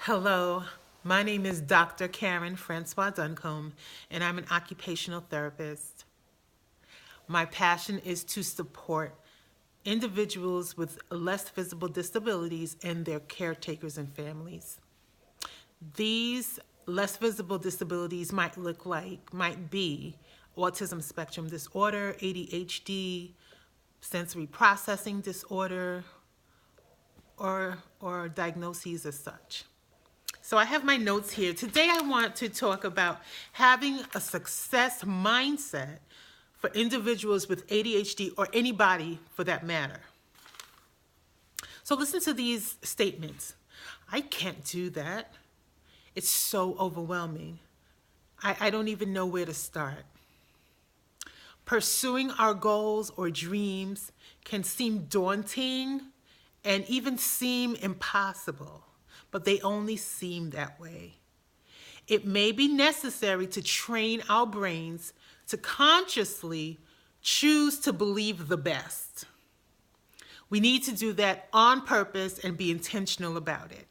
Hello, my name is Dr. Karen Francois Duncombe, and I'm an occupational therapist. My passion is to support individuals with less visible disabilities and their caretakers and families. These less visible disabilities might be autism spectrum disorder, ADHD, sensory processing disorder, or diagnoses as such. So I have my notes here. Today I want to talk about having a success mindset for individuals with ADHD or anybody for that matter. So listen to these statements. I can't do that. It's so overwhelming. I don't even know where to start. Pursuing our goals or dreams can seem daunting and even seem impossible, but they only seem that way. It may be necessary to train our brains to consciously choose to believe the best. We need to do that on purpose and be intentional about it.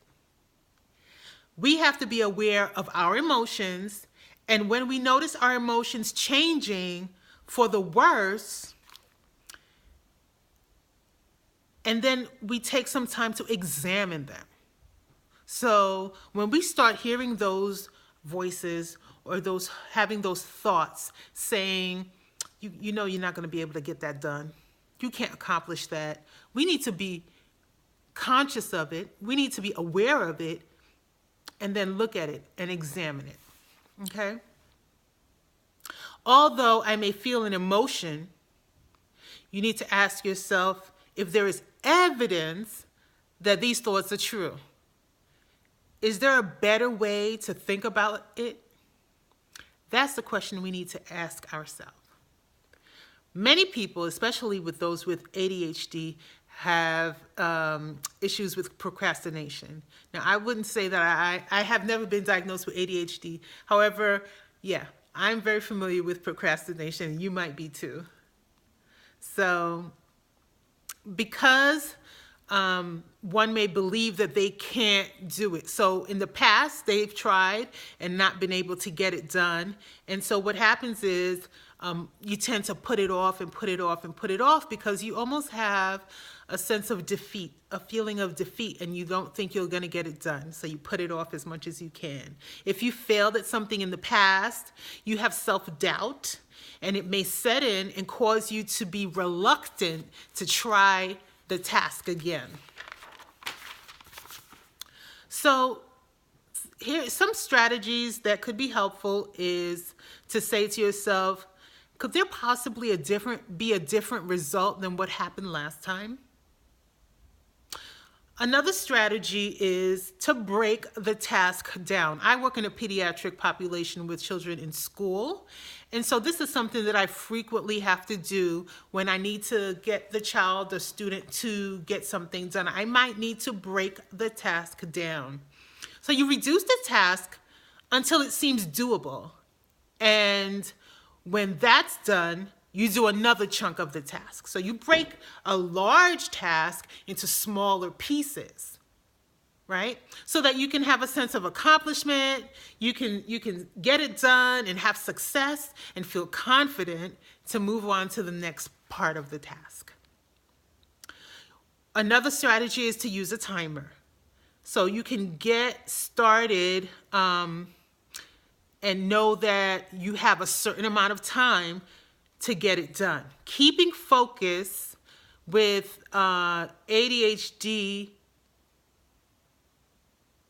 We have to be aware of our emotions, and when we notice our emotions changing for the worse, and then we take some time to examine them. So when we start hearing those voices or having those thoughts saying, you know you're not going to be able to get that done. You can't accomplish that. We need to be conscious of it. We need to be aware of it and then look at it and examine it. Okay? Although I may feel an emotion, you need to ask yourself if there is evidence that these thoughts are true. Is there a better way to think about it? That's the question we need to ask ourselves. Many people, especially with those with ADHD, have issues with procrastination. Now, I wouldn't say that I have never been diagnosed with ADHD. However, yeah, I'm very familiar with procrastination, and you might be too. So, because one may believe that they can't do it. So in the past, they've tried and not been able to get it done. And so what happens is you tend to put it off and put it off and put it off because you almost have a sense of defeat, a feeling of defeat, and you don't think you're going to get it done. So you put it off as much as you can. If you failed at something in the past, you have self-doubt, and it may set in and cause you to be reluctant to try the task again. So here, some strategies that could be helpful is to say to yourself, could there possibly be a different result than what happened last time? Another strategy is to break the task down. I work in a pediatric population with children in school, and so this is something that I frequently have to do when I need to get the child or student to get something done. I might need to break the task down. So you reduce the task until it seems doable, and when that's done, you do another chunk of the task. So you break a large task into smaller pieces, right? So that you can have a sense of accomplishment, you can get it done and have success and feel confident to move on to the next part of the task. Another strategy is to use a timer. So you can get started and know that you have a certain amount of time to get it done. Keeping focus with ADHD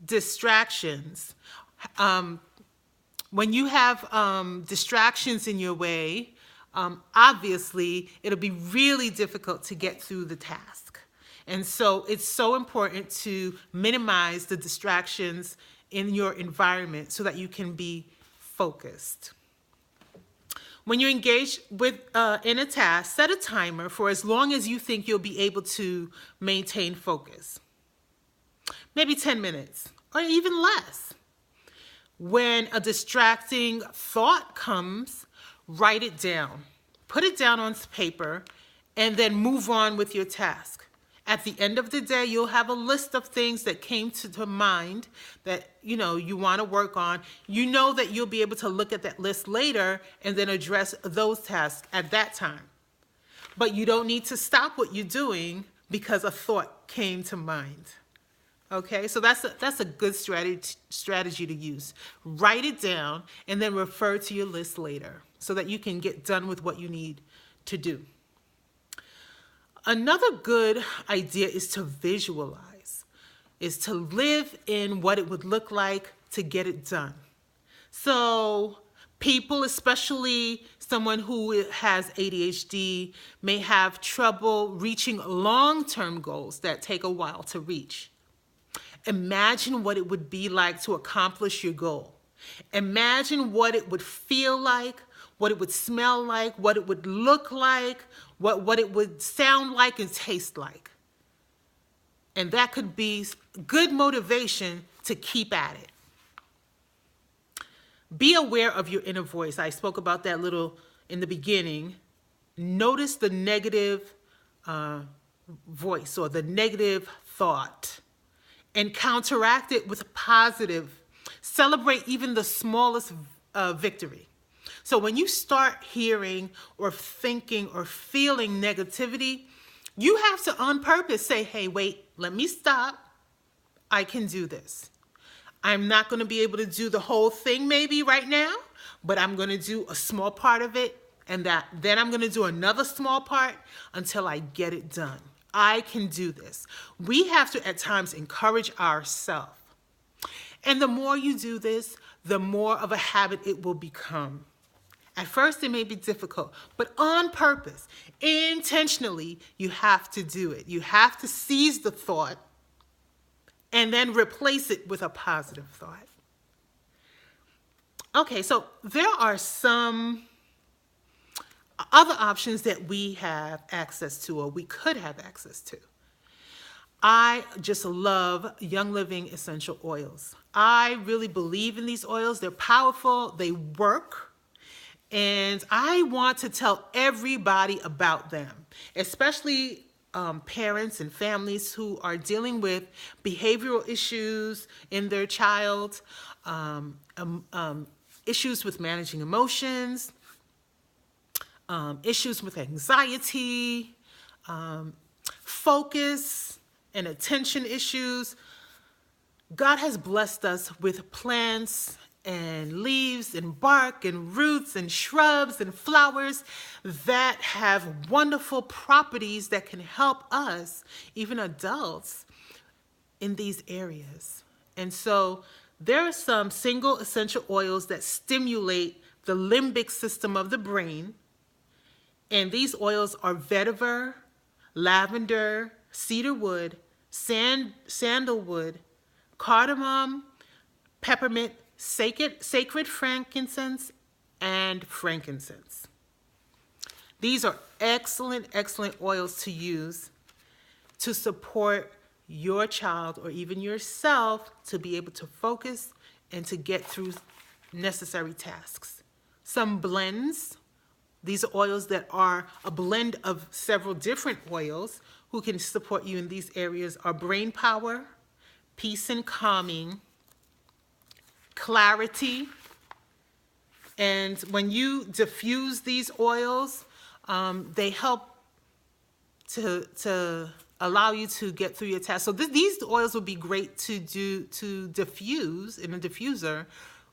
distractions. When you have distractions in your way, obviously it'll be really difficult to get through the task. And so it's so important to minimize the distractions in your environment so that you can be focused. When you're engaged in a task, set a timer for as long as you think you'll be able to maintain focus. Maybe 10 minutes or even less. When a distracting thought comes, write it down. Put it down on paper and then move on with your task. At the end of the day, you'll have a list of things that came to mind that, you want to work on. You know that you'll be able to look at that list later and then address those tasks at that time. But you don't need to stop what you're doing because a thought came to mind. Okay, so that's a good strategy to use. Write it down and then refer to your list later so that you can get done with what you need to do. Another good idea is to visualize, is to live in what it would look like to get it done. So people, especially someone who has ADHD, may have trouble reaching long-term goals that take a while to reach. Imagine what it would be like to accomplish your goal. Imagine what it would feel like, what it would smell like, what it would look like, what it would sound like and taste like. And that could be good motivation to keep at it. Be aware of your inner voice. I spoke about that a little in the beginning. Notice the negative voice or the negative thought and counteract it with positive. Celebrate even the smallest victory. So when you start hearing or thinking or feeling negativity, you have to on purpose say, hey, wait, let me stop. I can do this. I'm not going to be able to do the whole thing maybe right now, but I'm going to do a small part of it, and then I'm going to do another small part until I get it done. I can do this. We have to at times encourage ourselves. And the more you do this, the more of a habit it will become. At first it may be difficult, but on purpose, intentionally, you have to do it. You have to seize the thought and then replace it with a positive thought. Okay, so there are some other options that we have access to or we could have access to. I just love Young Living essential oils. I really believe in these oils. They're powerful, they work, and I want to tell everybody about them, especially parents and families who are dealing with behavioral issues in their child, issues with managing emotions, issues with anxiety, focus and attention issues. God has blessed us with plants and leaves and bark and roots and shrubs and flowers that have wonderful properties that can help us, even adults, in these areas. And so there are some single essential oils that stimulate the limbic system of the brain. And these oils are vetiver, lavender, cedarwood, sandalwood, cardamom, peppermint, sacred frankincense, and frankincense. These are excellent, excellent oils to use to support your child or even yourself to be able to focus and to get through necessary tasks. Some blends, these are oils that are a blend of several different oils who can support you in these areas are brain power, peace and calming, clarity. And when you diffuse these oils, they help to allow you to get through your task. So these oils would be great to diffuse in a diffuser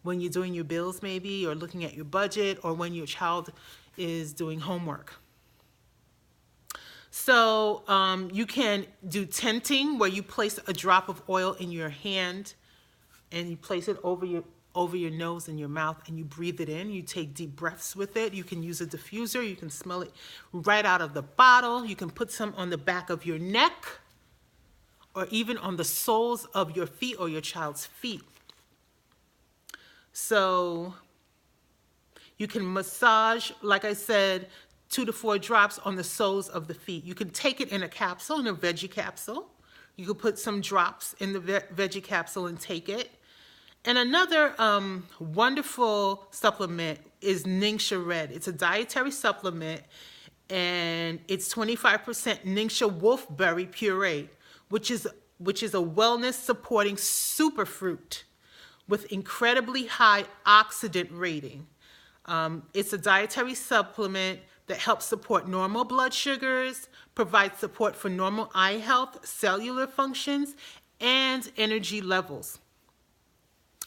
when you're doing your bills maybe, or looking at your budget, or when your child is doing homework. So you can do tenting, where you place a drop of oil in your hand and you place it over your nose and your mouth, and you breathe it in. You take deep breaths with it. You can use a diffuser. You can smell it right out of the bottle. You can put some on the back of your neck, or even on the soles of your feet or your child's feet. So you can massage, like I said, 2 to 4 drops on the soles of the feet. You can take it in a capsule, in a veggie capsule. You can put some drops in the veggie capsule and take it. And another wonderful supplement is Ningxia Red. It's a dietary supplement, and it's 25% Ningxia wolfberry puree, which is a wellness supporting superfruit with incredibly high oxidant rating. It's a dietary supplement that helps support normal blood sugars, provides support for normal eye health, cellular functions, and energy levels.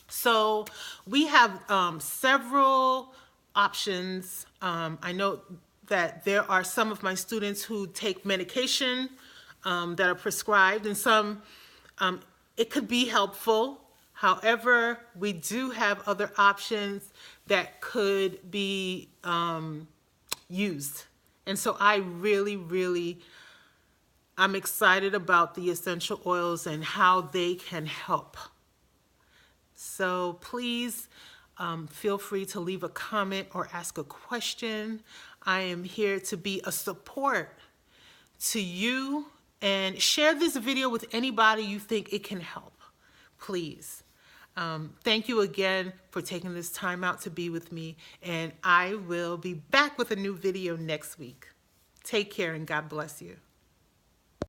So we have several options. I know that there are some of my students who take medication that are prescribed, and some it could be helpful. However, we do have other options that could be used. And so I'm excited about the essential oils and how they can help. So please feel free to leave a comment or ask a question. I am here to be a support to you, and share this video with anybody you think it can help, please. Thank you again for taking this time out to be with me, and I will be back with a new video next week. Take care and God bless you.